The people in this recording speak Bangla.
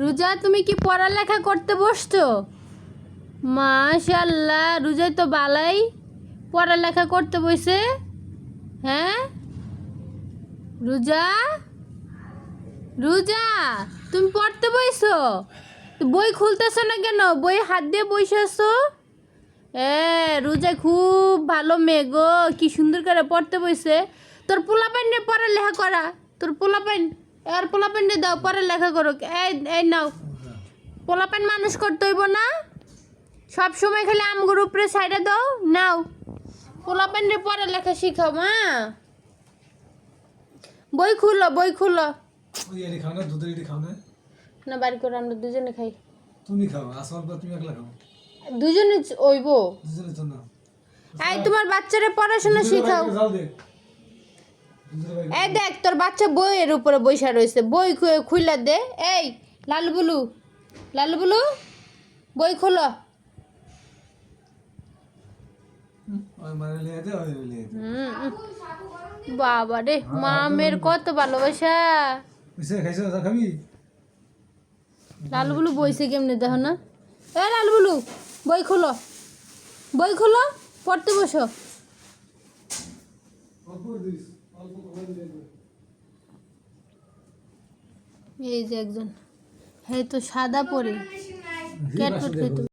রোজা তুমি কি পড়ালেখা করতে বসছো? মাশাআল্লাহ, রোজাই তো বালাই পড়ালেখা করতে বসে। হ্যাঁ রোজা, রোজা তুমি পড়তে বইছো? বই খুলতেছো না কেন? বই হাত দিয়ে বসে আছো। রোজা খুব ভালো মেয়ে গো, কি সুন্দর করে পড়তে বইছে। তোর পোলাপাইন নিয়ে পড়ালেখা করা, তোর পোলাপাইন আর পোলাপাইন দাও পড়ালেখা করো। এই নাও, পোলাপাইন মানুষ করতে হইব না, সব সময় খালি আমগুর উপরে সাইডে দাও। নাও পোলাপাইন রে পড়ালেখা শিখাও। মা বই খুলো, বই খুলো। ওই এরি খাও না, দুধের এরি খাও না? না বাড়ি করে আমরা দুজনে খাই। তুমি খাও, আসমার পর তুমি একলা খাও। দুজনে ওইব। দুজনের জন্য এই তোমার বাচ্চারে পড়াশোনা শিখাও। জাল দে। এই দেখ তোর বাচ্চা বইয়ের উপরে বইসা রয়েছে, বই খুইলা দে। এই লালু বুলু, লালু বুলু বই খোলো। ওই মানে লিয়ে দে, ওই লিয়ে দে। বাবা রে, মামের কত ভালোবাসা। বুঝছে খাইছো, যা খাবি? লালু বুলু বইছে কেমনে দেখো না। এ লালু বুলু বই খোলো, বই খোলো, পড়তে বসো। অল্প দিস, অল্প খাবার দিয়ে দে। এই যে একজন, হ্যাঁ তো সাদা পরে ক্যাট